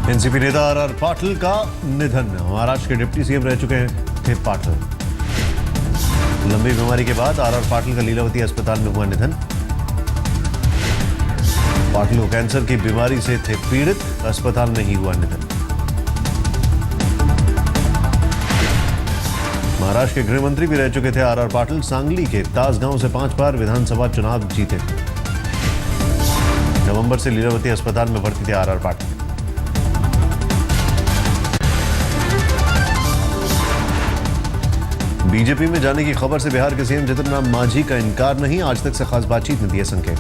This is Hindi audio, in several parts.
एनसीपी नेता आर पाटिल का निधन। महाराष्ट्र के डिप्टी सीएम रह चुके थे पाटिल। लंबी बीमारी के बाद आर पाटिल का लीलावती अस्पताल में हुआ निधन। पाटिल को कैंसर की बीमारी से थे पीड़ित, अस्पताल में ही हुआ निधन। महाराष्ट्र के गृह मंत्री भी रह चुके थे आर पाटिल। सांगली के तासगांव से 5 बार विधानसभा चुनाव जीते। नवंबर से लीलावती अस्पताल में भर्ती थे आर पाटिल। बीजेपी में जाने की खबर से बिहार के सीएम जीतन राम मांझी का इनकार नहीं। आज तक से खास बातचीत में दिए संकेत।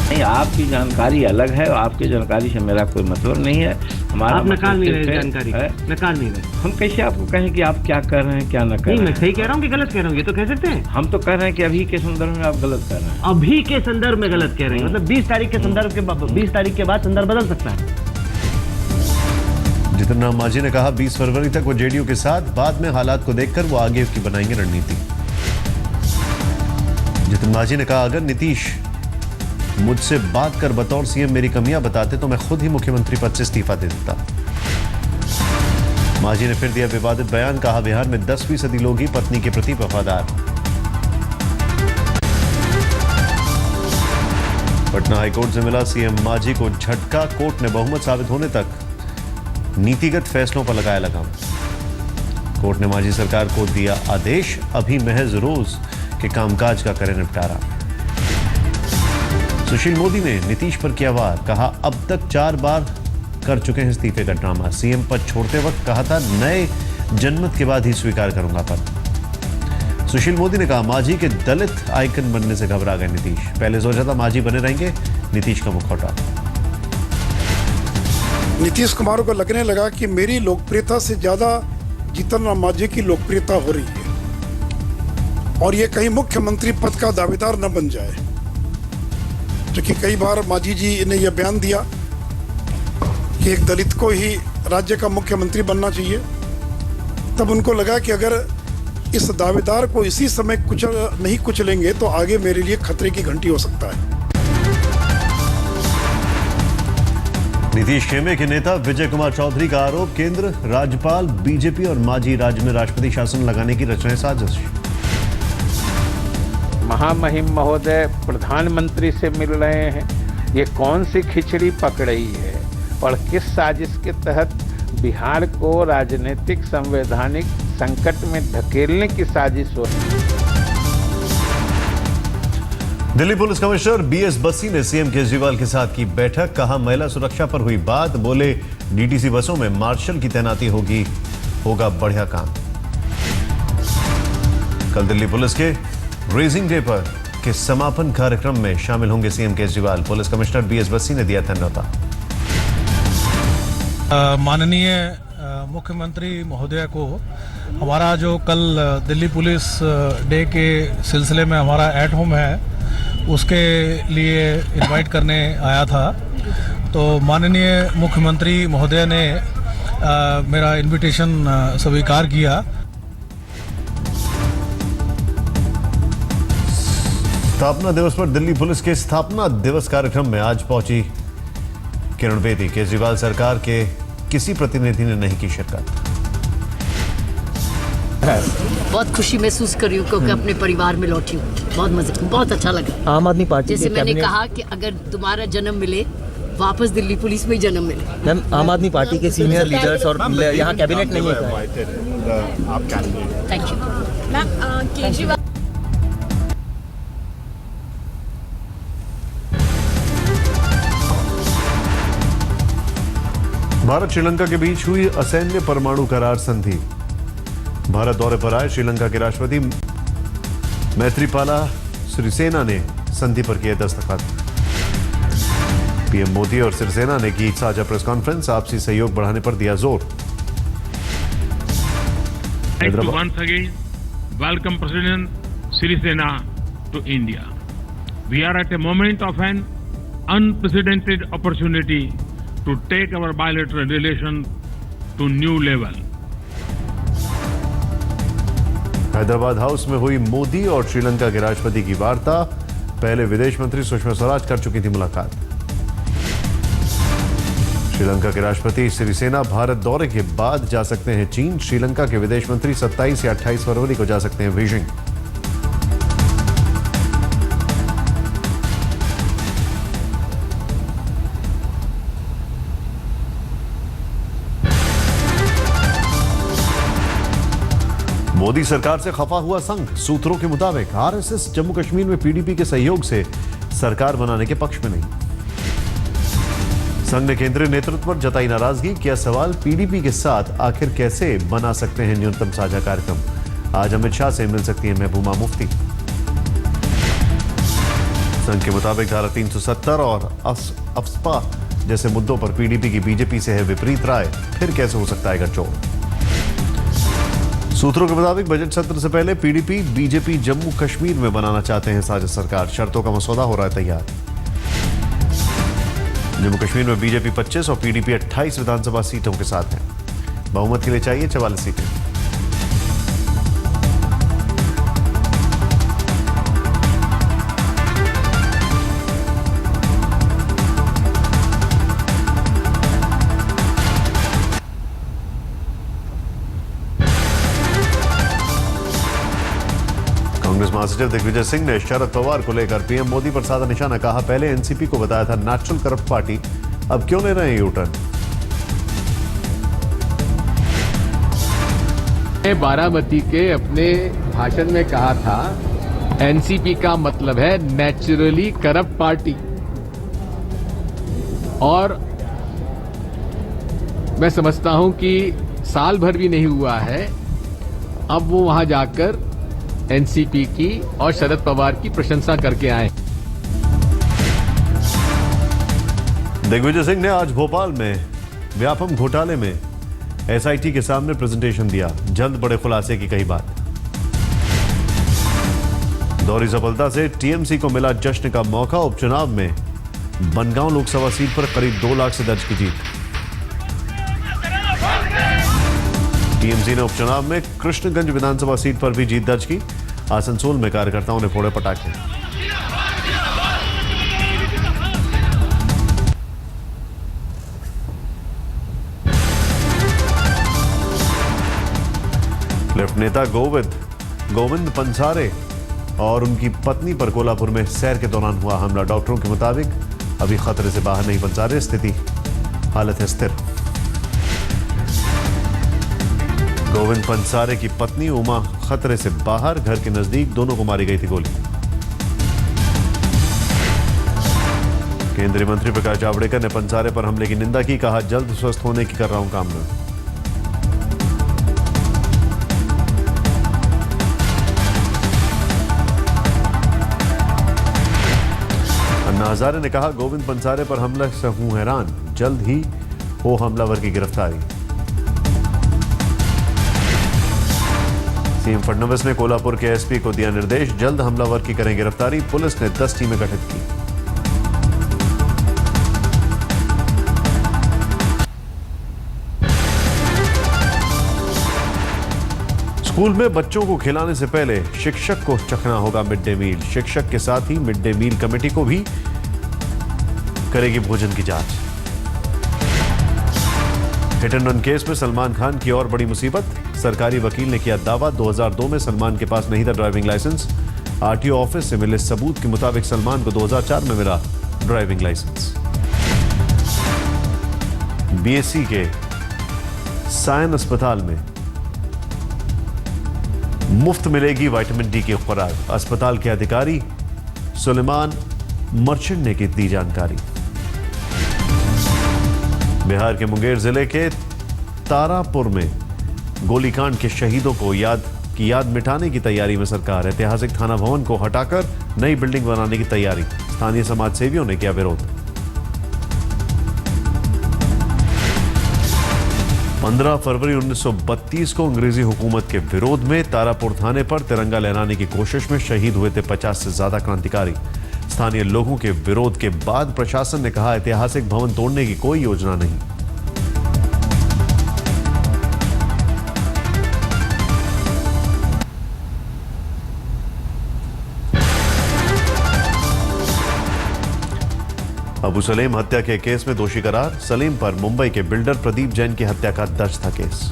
नहीं, आपकी जानकारी अलग है और आपकी जानकारी से मेरा कोई मतलब नहीं है। हमारा आप नकाल नहीं रहे जानकारी, नकाल नहीं रहे। हम कैसे आपको कहें कि आप क्या कर रहे हैं क्या न कर रहे हैं? मैं सही कह रहा हूँ कि गलत कह रहा हूँ, ये तो कह सकते हैं। हम तो कह रहे हैं कि अभी के संदर्भ में आप गलत कर रहे हैं। अभी के संदर्भ में गलत कह रहे हैं, मतलब 20 तारीख के संदर्भ के 20 तारीख के बाद संदर्भ बदल सकता है। जीतन राम मांझी ने कहा 20 फरवरी तक वो जेडीयू के साथ, बाद में हालात को देखकर वो आगे की बनाएंगे रणनीति। जीतन मांझी ने कहा अगर नीतीश मुझसे बात कर बतौर सीएम मेरी कमियां बताते तो मैं खुद ही मुख्यमंत्री पद से इस्तीफा दे देता। मांझी ने फिर दिया विवादित बयान। कहा बिहार में 10% लोग ही पत्नी के प्रति वफादार। पटना हाईकोर्ट से मिला सीएम मांझी को झटका। कोर्ट ने बहुमत साबित होने तक नीतिगत फैसलों पर लगाया लगाम। कोर्ट ने मांझी सरकार को दिया आदेश, अभी महज रोज के कामकाज का करें निपटारा। सुशील मोदी ने नीतीश पर किया वार। कहा अब तक 4 बार कर चुके हैं इस्तीफे का ड्रामा। सीएम पद छोड़ते वक्त कहा था नए जनमत के बाद ही स्वीकार करूंगा पद। सुशील मोदी ने कहा मांझी के दलित आइकन बनने से घबरा गए नीतीश। पहले सोचा था मांझी बने रहेंगे, नीतीश का मुखौटा। नीतीश कुमार को लगने लगा कि मेरी लोकप्रियता से ज्यादा जीतन राम मांझी की लोकप्रियता हो रही है और ये कहीं मुख्यमंत्री पद का दावेदार न बन जाए। क्योंकि कई बार मांझी जी ने यह बयान दिया कि एक दलित को ही राज्य का मुख्यमंत्री बनना चाहिए। तब उनको लगा कि अगर इस दावेदार को इसी समय नहीं कुचलेंगे तो आगे मेरे लिए खतरे की घंटी हो सकता है। नीतीश खेमे के नेता विजय कुमार चौधरी का आरोप, केंद्र, राज्यपाल, बीजेपी और मांझी राज्य में राष्ट्रपति शासन लगाने की रच रहे साजिश। महामहिम महोदय प्रधानमंत्री से मिल रहे हैं। ये कौन सी खिचड़ी पक रही है और किस साजिश के तहत बिहार को राजनीतिक संवैधानिक संकट में धकेलने की साजिश हो रही है? Delhi police commissioner BS Bassi ने सीएम केजरीवाल के साथ की बैठक। कहा महिला सुरक्षा पर हुई बात। बोले डीटीसी बसों में मार्शल की तैनाती होगी, होगा बढ़िया काम। कल दिल्ली पुलिस के रेजिंग डे पर के समापन कार्यक्रम में शामिल होंगे CM Kejriwal. Police commissioner BS Bassi ने दिया था न्योता। माननीय मुख्यमंत्री महोदय को हमारा जो कल दिल्ली पुलिस डे के सिलसिले में हमारा एट होम है उसके लिए इनवाइट करने आया था। तो माननीय मुख्यमंत्री महोदय ने मेरा इनविटेशन स्वीकार किया। स्थापना दिवस पर दिल्ली पुलिस के स्थापना दिवस कार्यक्रम में आज पहुंची किरण बेदी। केजरीवाल सरकार के किसी प्रतिनिधि ने नहीं की शिरकत। बहुत खुशी महसूस कर रही हूँ क्योंकि अपने परिवार में लौटी हूँ। बहुत मजा, बहुत अच्छा लगा। आम आदमी पार्टी जैसे मैंने कहा कि अगर तुम्हारा जन्म मिले वापस दिल्ली पुलिस में ही जन्म मिले। मैम, आम आदमी पार्टी के सीनियर लीडर्स और यहाँ कैबिनेट नहीं है। Thank you Kejriwal. भारत श्रीलंका के बीच हुई असैन्य परमाणु करार संधि। भारत दौरे पर आए श्रीलंका के राष्ट्रपति मैत्रीपाला सिरिसेना ने संधि पर किए दस्तखत। पीएम मोदी और सिरिसेना ने की साझा प्रेस कॉन्फ्रेंस। आपसी सहयोग बढ़ाने पर दिया जोर। Once again, welcome President Sirisena to India. We are at a moment of an unprecedented opportunity to take our bilateral relations to new level. Hyderabad house में हुई मोदी और श्रीलंका के राष्ट्रपति की वार्ता। पहले विदेश मंत्री सुषमा स्वराज कर चुकी थी मुलाकात। श्रीलंका के राष्ट्रपति सिरिसेना भारत दौरे के बाद जा सकते हैं चीन। श्रीलंका के विदेश मंत्री 27 या 28 फरवरी को जा सकते हैं बीजिंग। मोदी सरकार से खफा हुआ संघ। सूत्रों के मुताबिक आरएसएस जम्मू कश्मीर में पीडीपी के सहयोग से सरकार बनाने के पक्ष में नहीं। संघ ने केंद्रीय नेतृत्व पर जताई नाराजगी, किया सवाल पीडीपी के साथ आखिर कैसे बना सकते हैं न्यूनतम साझा कार्यक्रम। आज अमित शाह से मिल सकती है महबूबा मुफ्ती। संघ के मुताबिक धारा 370 और अफस्पा जैसे मुद्दों पर पीडीपी की बीजेपी से है विपरीत राय, फिर कैसे हो सकता है गठजोड़। सूत्रों के मुताबिक बजट सत्र से पहले पीडीपी बीजेपी जम्मू कश्मीर में बनाना चाहते हैं साझा सरकार। शर्तों का मसौदा हो रहा है तैयार। जम्मू कश्मीर में बीजेपी 25 और पीडीपी 28 विधानसभा सीटों के साथ है। बहुमत के लिए चाहिए 44 सीटें। कांग्रेस महासचिव दिग्विजय सिंह ने शरद पवार को लेकर पीएम मोदी पर साधा निशाना। कहा पहले एनसीपी को बताया था नेचुरल करप्ट पार्टी, अब क्यों ले रहे हैं यूटर्न। बारामती के अपने भाषण में कहा था एनसीपी का मतलब है नेचुरली करप्ट पार्टी, और मैं समझता हूं कि साल भर भी नहीं हुआ है, अब वो वहां जाकर एनसीपी की और शरद पवार की प्रशंसा करके आए। दिग्विजय सिंह ने आज भोपाल में व्यापम घोटाले में एसआईटी के सामने प्रेजेंटेशन दिया। जल्द बड़े खुलासे की कही बात। दोहरी सफलता से टीएमसी को मिला जश्न का मौका। उपचुनाव में बनगांव लोकसभा सीट पर करीब 2 लाख से दर्ज की जीत। टीएमसी ने उपचुनाव में कृष्णगंज विधानसभा सीट पर भी जीत दर्ज की। आसनसोल में कार्यकर्ताओं ने फोड़े पटाखे। लेफ्ट नेता गोविंद पंसारे और उनकी पत्नी पर कोल्हापुर में सैर के दौरान हुआ हमला। डॉक्टरों के मुताबिक अभी खतरे से बाहर नहीं पंसारे, स्थिति हालत है स्थिर। गोविंद पंसारे की पत्नी उमा खतरे से बाहर, घर के नजदीक दोनों को मारी गई थी गोली। केंद्रीय मंत्री प्रकाश जावड़ेकर ने पंसारे पर हमले की निंदा की। कहा जल्द स्वस्थ होने की कर रहा हूं कामना। अन्ना हजारे ने कहा गोविंद पंसारे पर हमले से हूं हैरान, जल्द ही हो हमलावर की गिरफ्तारी। सीएम फडणवीस ने कोल्हापुर के एसपी को दिया निर्देश, जल्द हमलावर की करें गिरफ्तारी। पुलिस ने 10 टीमें गठित की। स्कूल में बच्चों को खिलाने से पहले शिक्षक को चखना होगा मिड डे मील। शिक्षक के साथ ही मिड डे मील कमेटी को भी करेगी भोजन की जांच। हिट एंड रन केस में सलमान खान की और बड़ी मुसीबत। सरकारी वकील ने किया दावा 2002 में सलमान के पास नहीं था ड्राइविंग लाइसेंस। आरटीओ ऑफिस से मिले सबूत के मुताबिक सलमान को 2004 में मिला ड्राइविंग लाइसेंस। बीएससी के सायन अस्पताल में मुफ्त मिलेगी विटामिन डी की खुराक। अस्पताल के अधिकारी सुलेमान मर्चेंट ने की दी जानकारी। बिहार के मुंगेर जिले के तारापुर में गोलीकांड के शहीदों को याद मिटाने की तैयारी में सरकार। ऐतिहासिक थाना भवन को हटाकर नई बिल्डिंग बनाने की तैयारी। स्थानीय समाज सेवियों ने किया विरोध। 15 फरवरी 1932 को अंग्रेजी हुकूमत के विरोध में तारापुर थाने पर तिरंगा लहराने की कोशिश में शहीद हुए थे 50 से ज्यादा क्रांतिकारी। स्थानीय लोगों के विरोध के बाद प्रशासन ने कहा ऐतिहासिक भवन तोड़ने की कोई योजना नहीं। अबू सलेम हत्या के केस में दोषी करार, सलीम पर मुंबई के बिल्डर प्रदीप जैन की हत्या का दर्ज था केस।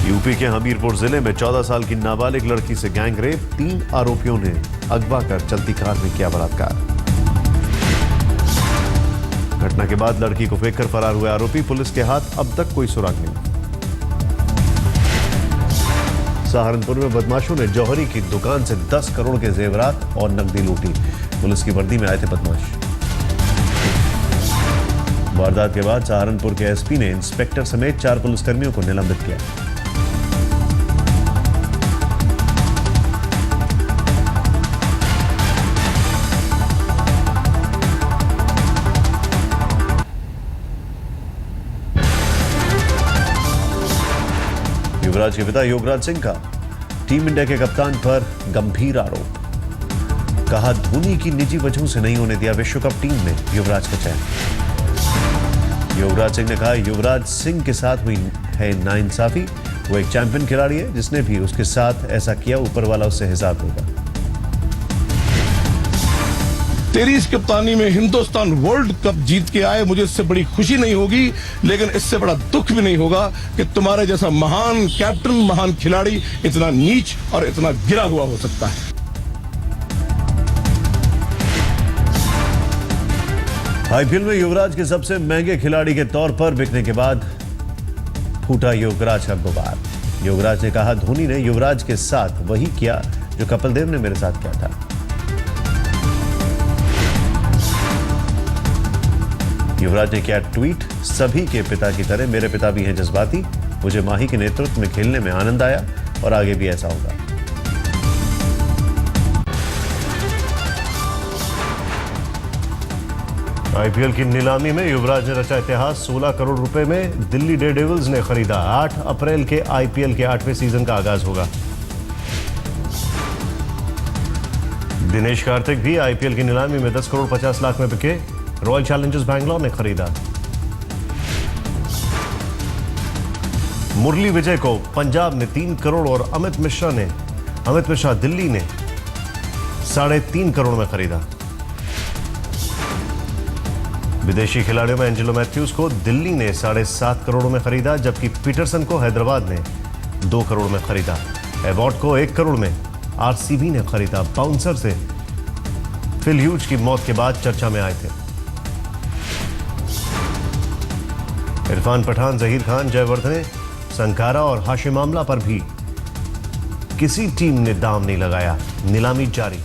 यूपी के हमीरपुर जिले में 14 साल की नाबालिग लड़की से गैंग रेप, 3 आरोपियों ने अगवा कर चलती कार में किया बलात्कार। घटना के बाद लड़की को फेंककर फरार हुए आरोपी, पुलिस के हाथ अब तक कोई सुराग नहीं। सहारनपुर में बदमाशों ने जौहरी की दुकान से 10 करोड़ के जेवरात और नकदी लूटी, पुलिस की वर्दी में आए थे बदमाश। वारदात के बाद सहारनपुर के एसपी ने इंस्पेक्टर समेत 4 पुलिसकर्मियों को निलंबित किया। युवराज के पिता योगराज सिंह का टीम इंडिया के कप्तान पर गंभीर आरोप, कहा धोनी की निजी वजहों से नहीं होने दिया विश्व कप टीम में युवराज का चयन। युवराज सिंह ने कहा युवराज सिंह के साथ हुई है नाइंसाफी, वो एक चैंपियन खिलाड़ी है, जिसने भी उसके साथ ऐसा किया ऊपर वाला उससे हिसाब देगा। तेरी इस कप्तानी में हिंदुस्तान वर्ल्ड कप जीत के आए, मुझे इससे बड़ी खुशी नहीं होगी, लेकिन इससे बड़ा दुख भी नहीं होगा कि तुम्हारे जैसा महान कैप्टन, महान खिलाड़ी इतना नीच और इतना गिरा हुआ हो सकता है। आईपीएल में युवराज के सबसे महंगे खिलाड़ी के तौर पर बिकने के बाद फूटा युवराज का गुबार। युवराज ने कहा धोनी ने युवराज के साथ वही किया जो कपिल देव ने मेरे साथ किया था। युवराज ने किया ट्वीट, सभी के पिता की तरह मेरे पिता भी हैं जज्बाती, मुझे माही के नेतृत्व में खेलने में आनंद आया और आगे भी ऐसा होगा। आईपीएल की नीलामी में युवराज ने रचा इतिहास, 16 करोड़ रुपए में दिल्ली डेयरडेविल्स ने खरीदा। 8 अप्रैल के आईपीएल के 8वें सीजन का आगाज होगा। दिनेश कार्तिक भी आईपीएल की नीलामी में 10 करोड़ 50 लाख में बिके, रॉयल चैलेंजर्स बैंगलोर ने खरीदा। मुरली विजय को पंजाब ने 3 करोड़ और अमित मिश्रा दिल्ली ने 3.5 करोड़ में खरीदा। विदेशी खिलाड़ियों में एंजेलो मैथ्यूज को दिल्ली ने 7.5 करोड़ में खरीदा, जबकि पीटरसन को हैदराबाद ने 2 करोड़ में खरीदा। एबॉट को 1 करोड़ में आरसीबी ने खरीदा। बाउंसर से फिल ह्यूज की मौत के बाद चर्चा में आए थे। इरफान पठान, जहीर खान, जयवर्धने, संकारा और हाशिम आमला पर भी किसी टीम ने दाम नहीं लगाया। नीलामी जारी।